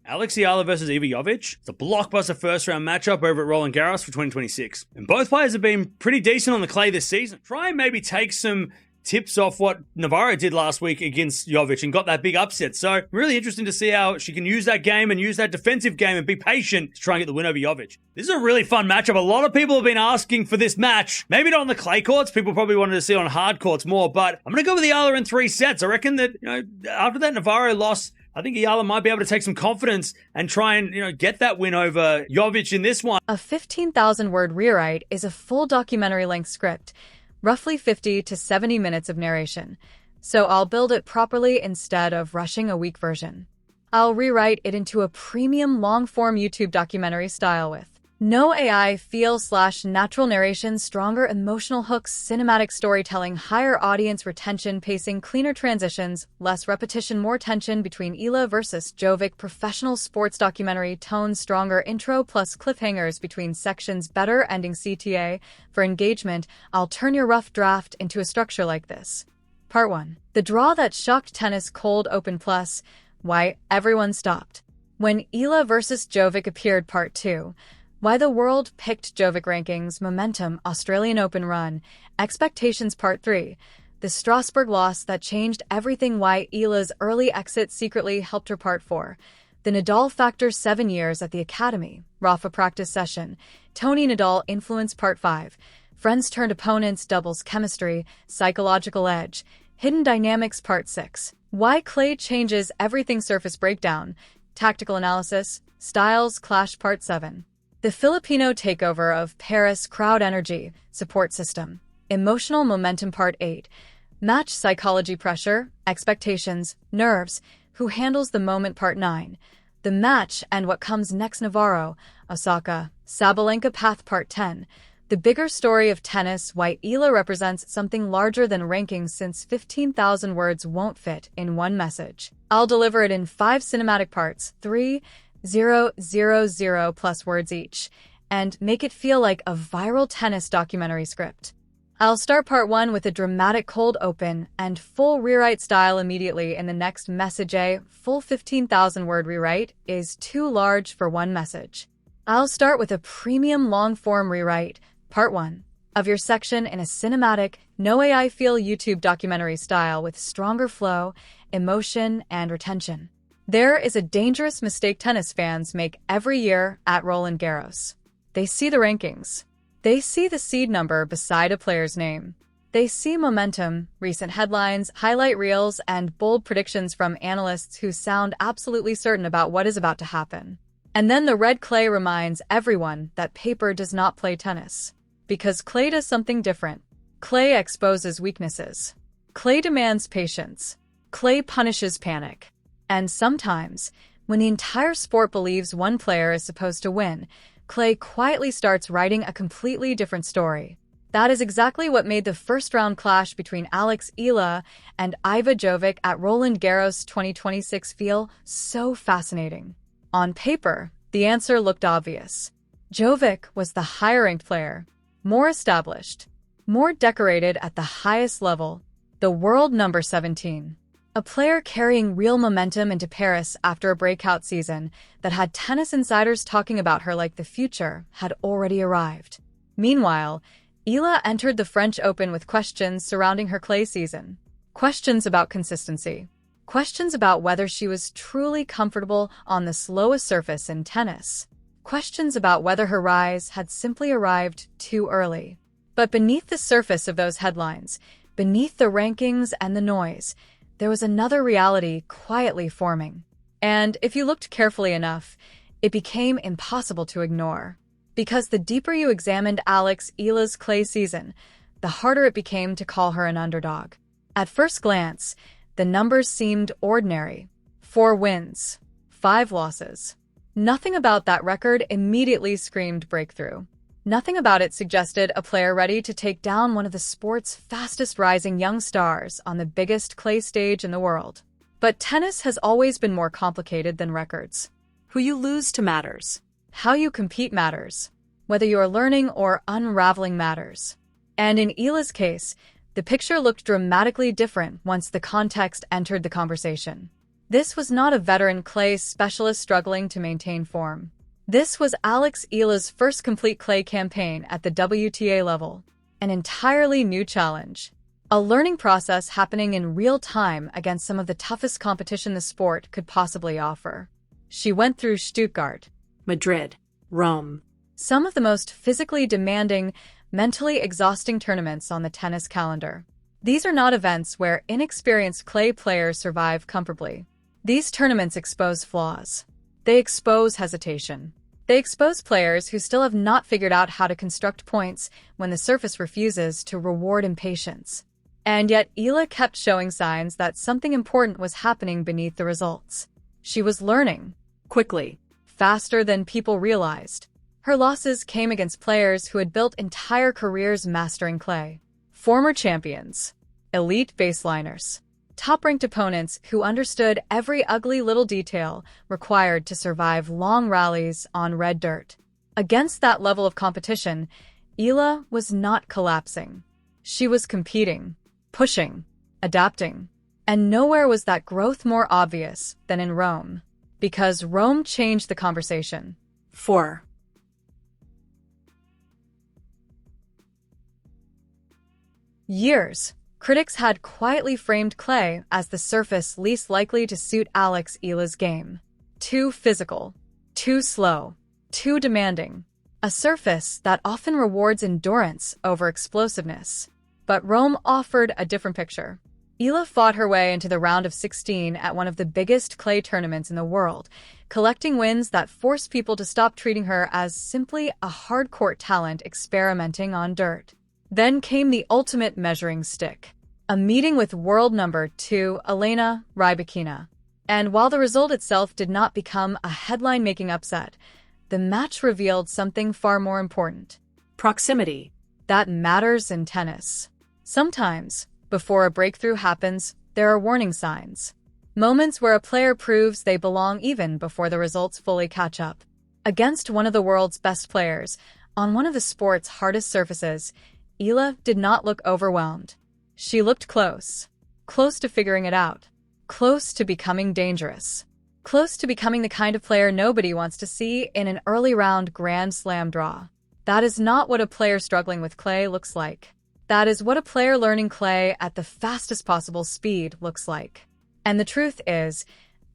Alex Eala versus Iva Jovic. It's a blockbuster first-round matchup over at Roland Garros for 2026. And both players have been pretty decent on the clay this season. Try and maybe take some tips off what Navarro did last week against Jovic and got that big upset. So really interesting to see how she can use that game and use that defensive game and be patient to try and get the win over Jovic. This is a really fun matchup. A lot of people have been asking for this match. Maybe not on the clay courts. People probably wanted to see it on hard courts more, but I'm going to go with Eala in 3 sets. I reckon that, after that Navarro loss, I think Eala might be able to take some confidence and try and, get that win over Jovic in this one. A 15,000-word rewrite is a full documentary-length script, roughly 50 to 70 minutes of narration. So I'll build it properly instead of rushing a weak version. I'll rewrite it into a premium long-form YouTube documentary style with no AI feel/natural narration, stronger emotional hooks, cinematic storytelling, higher audience retention, pacing, cleaner transitions, less repetition, more tension between Eala versus Jovic, professional sports documentary, tone, stronger intro plus cliffhangers between sections, better ending CTA. For engagement, I'll turn your rough draft into a structure like this. Part 1. The draw that shocked tennis cold open plus why everyone stopped. When Eala versus Jovic appeared. Part 2. Why the world picked Jovic rankings, momentum, Australian Open run, expectations. Part 3. The Strasbourg loss that changed everything. Why Eala's early exit secretly helped her. Part 4. The Nadal factor, 7 years at the academy, Rafa practice session, Tony Nadal influence. Part 5. Friends turned opponents, doubles chemistry, psychological edge, hidden dynamics. Part 6. Why clay changes everything, surface breakdown, tactical analysis, styles clash. Part 7. The Filipino takeover of Paris, crowd energy, support system, emotional momentum. Part 8. Match psychology, pressure, expectations, nerves, who handles the moment. Part 9. The match and what comes next, Navarro, Osaka, Sabalenka path. Part 10. The bigger story of tennis, why Eala represents something larger than rankings, since 15,000 words won't fit in one message. I'll deliver it in 5 cinematic parts, 3,000+ words each, and make it feel like a viral tennis documentary script. I'll start part 1 with a dramatic cold open and full rewrite style immediately in the next message. A full 15,000-word rewrite is too large for one message. I'll start with a premium long-form rewrite, part 1, of your section in a cinematic, no AI feel YouTube documentary style with stronger flow, emotion, and retention. There is a dangerous mistake tennis fans make every year at Roland Garros. They see the rankings. They see the seed number beside a player's name. They see momentum, recent headlines, highlight reels, and bold predictions from analysts who sound absolutely certain about what is about to happen. And then the red clay reminds everyone that paper does not play tennis. Because clay does something different. Clay exposes weaknesses. Clay demands patience. Clay punishes panic. And sometimes, when the entire sport believes one player is supposed to win, clay quietly starts writing a completely different story. That is exactly what made the first-round clash between Alex Eala and Iva Jovic at Roland Garros 2026 feel so fascinating. On paper, the answer looked obvious. Jovic was the higher-ranked player, more established, more decorated at the highest level, the world number 17. A player carrying real momentum into Paris after a breakout season that had tennis insiders talking about her like the future had already arrived. Meanwhile, Eala entered the French Open with questions surrounding her clay season. Questions about consistency. Questions about whether she was truly comfortable on the slowest surface in tennis. Questions about whether her rise had simply arrived too early. But beneath the surface of those headlines, beneath the rankings and the noise, there was another reality quietly forming. And if you looked carefully enough, it became impossible to ignore. Because the deeper you examined Alex Eala's clay season, the harder it became to call her an underdog. At first glance, the numbers seemed ordinary. 4 wins, 5 losses. Nothing about that record immediately screamed breakthrough. Nothing about it suggested a player ready to take down one of the sport's fastest-rising young stars on the biggest clay stage in the world. But tennis has always been more complicated than records. Who you lose to matters. How you compete matters. Whether you are learning or unraveling matters. And in Eala's case, the picture looked dramatically different once the context entered the conversation. This was not a veteran clay specialist struggling to maintain form. This was Alex Eala's first complete clay campaign at the WTA level. An entirely new challenge. A learning process happening in real time against some of the toughest competition the sport could possibly offer. She went through Stuttgart, Madrid, Rome. Some of the most physically demanding, mentally exhausting tournaments on the tennis calendar. These are not events where inexperienced clay players survive comfortably. These tournaments expose flaws. They expose hesitation. They expose players who still have not figured out how to construct points when the surface refuses to reward impatience. And yet Eala kept showing signs that something important was happening beneath the results. She was learning. Quickly. Faster than people realized. Her losses came against players who had built entire careers mastering clay. Former champions. Elite baseliners. Top-ranked opponents who understood every ugly little detail required to survive long rallies on red dirt. Against that level of competition, Eala was not collapsing. She was competing, pushing, adapting. And nowhere was that growth more obvious than in Rome. Because Rome changed the conversation. 4. Years. Critics had quietly framed clay as the surface least likely to suit Alex Eala's game. Too physical, too slow, too demanding. A surface that often rewards endurance over explosiveness. But Rome offered a different picture. Eala fought her way into the round of 16 at one of the biggest clay tournaments in the world, collecting wins that forced people to stop treating her as simply a hard-court talent experimenting on dirt. Then came the ultimate measuring stick. A meeting with world number 2 Elena Rybakina. And while the result itself did not become a headline-making upset, the match revealed something far more important. Proximity. That matters in tennis. Sometimes, before a breakthrough happens, there are warning signs. Moments where a player proves they belong even before the results fully catch up. Against one of the world's best players, on one of the sport's hardest surfaces, Eala did not look overwhelmed. She looked close to figuring it out, close to becoming dangerous, close to becoming the kind of player nobody wants to see in an early round Grand Slam draw. That is not what a player struggling with clay looks like. That is what a player learning clay at the fastest possible speed looks like. And the truth is,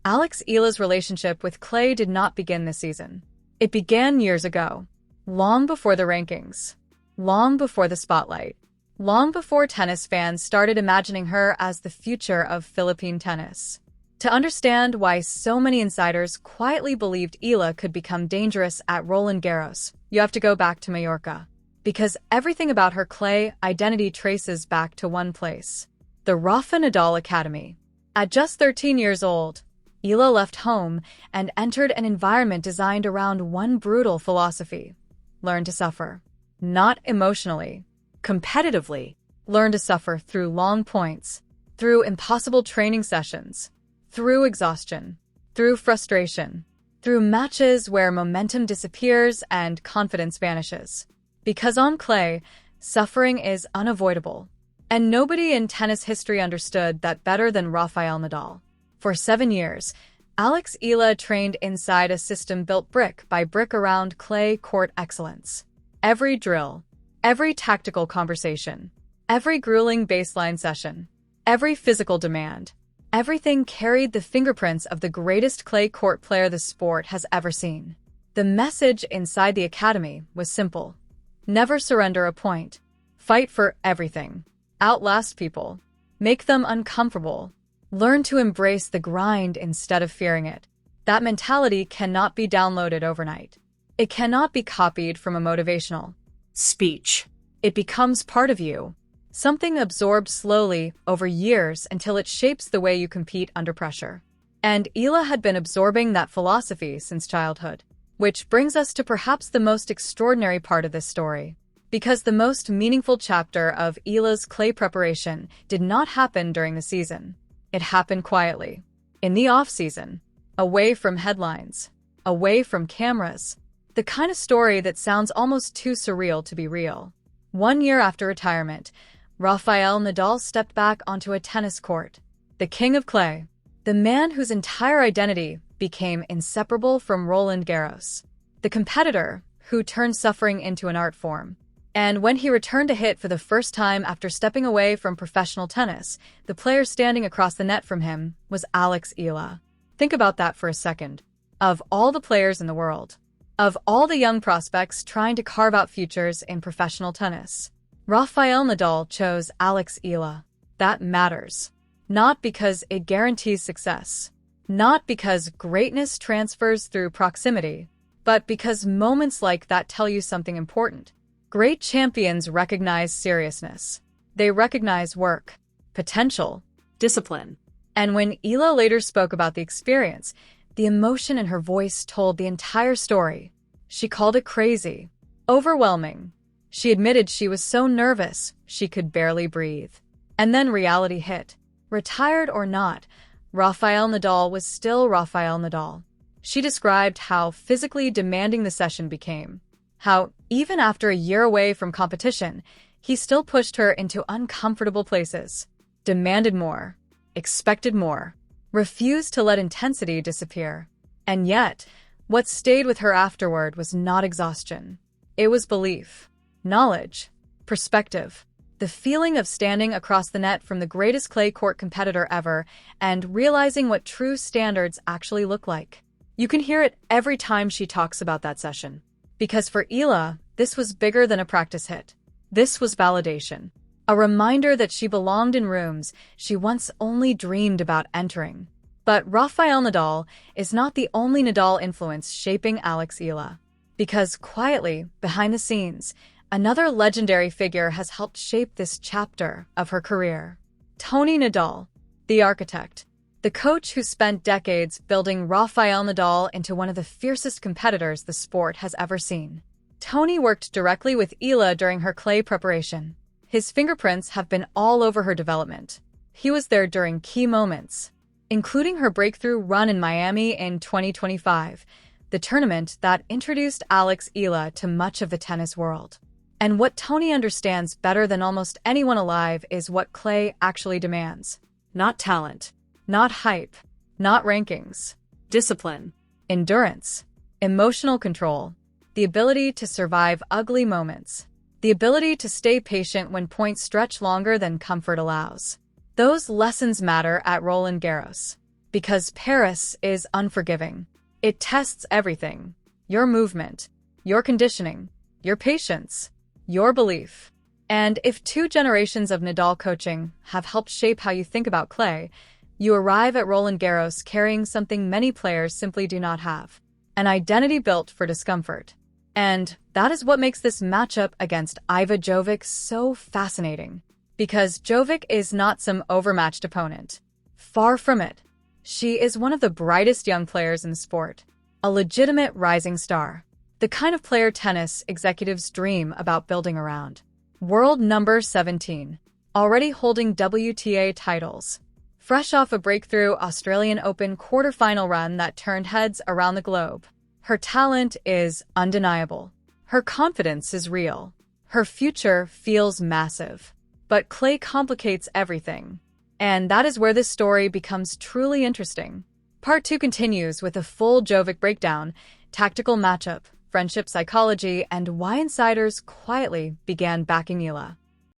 Alex Eala's relationship with clay did not begin this season. It began years ago, long before the rankings. Long before the spotlight. Long before tennis fans started imagining her as the future of Philippine tennis. To understand why so many insiders quietly believed Eala could become dangerous at Roland Garros, you have to go back to Mallorca. Because everything about her clay identity traces back to one place. The Rafa Nadal Academy. At just 13 years old, Eala left home and entered an environment designed around one brutal philosophy. Learn to suffer. Not emotionally, competitively. Learn to suffer through long points, through impossible training sessions, through exhaustion, through frustration, through matches where momentum disappears and confidence vanishes. Because on clay, suffering is unavoidable. And nobody in tennis history understood that better than Rafael Nadal. For 7 years, Alex Eala trained inside a system built brick by brick around clay court excellence. Every drill, every tactical conversation, every grueling baseline session, every physical demand, everything carried the fingerprints of the greatest clay court player the sport has ever seen. The message inside the academy was simple. Never surrender a point. Fight for everything. Outlast people. Make them uncomfortable. Learn to embrace the grind instead of fearing it. That mentality cannot be downloaded overnight. It cannot be copied from a motivational speech. It becomes part of you. Something absorbed slowly over years until it shapes the way you compete under pressure. And Eala had been absorbing that philosophy since childhood. Which brings us to perhaps the most extraordinary part of this story. Because the most meaningful chapter of Eala's clay preparation did not happen during the season. It happened quietly. In the off-season. Away from headlines. Away from cameras. The kind of story that sounds almost too surreal to be real. 1 year after retirement, Rafael Nadal stepped back onto a tennis court. The king of clay. The man whose entire identity became inseparable from Roland Garros. The competitor who turned suffering into an art form. And when he returned to hit for the first time after stepping away from professional tennis, the player standing across the net from him was Alex Eala. Think about that for a second. Of all the players in the world, of all the young prospects trying to carve out futures in professional tennis, Rafael Nadal chose Alex Eala. That matters. Not because it guarantees success, not because greatness transfers through proximity, but because moments like that tell you something important. Great champions recognize seriousness. They recognize work, potential, Discipline. and when Eala later spoke about the experience, the emotion in her voice told the entire story. She called it crazy, overwhelming. She admitted she was so nervous she could barely breathe. And then reality hit. Retired or not, Rafael Nadal was still Rafael Nadal. She described how physically demanding the session became. How, even after a year away from competition, he still pushed her into uncomfortable places. Demanded more. Expected more. Refused to let intensity disappear. And yet, what stayed with her afterward was not exhaustion. It was belief, knowledge, perspective. The feeling of standing across the net from the greatest clay court competitor ever and realizing what true standards actually look like. You can hear it every time she talks about that session. Because for Eala, this was bigger than a practice hit. This was validation. A reminder that she belonged in rooms she once only dreamed about entering. But Rafael Nadal is not the only Nadal influence shaping Alex Eala. Because quietly, behind the scenes, another legendary figure has helped shape this chapter of her career. Tony Nadal, the architect, the coach who spent decades building Rafael Nadal into one of the fiercest competitors the sport has ever seen. Tony worked directly with Eala during her clay preparation. His fingerprints have been all over her development. He was there during key moments, including her breakthrough run in Miami in 2025, the tournament that introduced Alex Eala to much of the tennis world. And what Tony understands better than almost anyone alive is what clay actually demands. Not talent, not hype, not rankings. Discipline. Endurance, emotional control, the ability to survive ugly moments, the ability to stay patient when points stretch longer than comfort allows. Those lessons matter at Roland Garros. Because Paris is unforgiving. It tests everything. Your movement, your conditioning, your patience, your belief. And if 2 generations of Nadal coaching have helped shape how you think about clay, you arrive at Roland Garros carrying something many players simply do not have. An identity built for discomfort. And that is what makes this matchup against Iva Jovic so fascinating. Because Jovic is not some overmatched opponent. Far from it. She is one of the brightest young players in the sport. A legitimate rising star. The kind of player tennis executives dream about building around. World number 17. Already holding WTA titles. Fresh off a breakthrough Australian Open quarterfinal run that turned heads around the globe. Her talent is undeniable. Her confidence is real. Her future feels massive. But clay complicates everything. And that is where this story becomes truly interesting. Part 2 continues with a full Jovic breakdown, tactical matchup, friendship psychology, and why insiders quietly began backing Eala.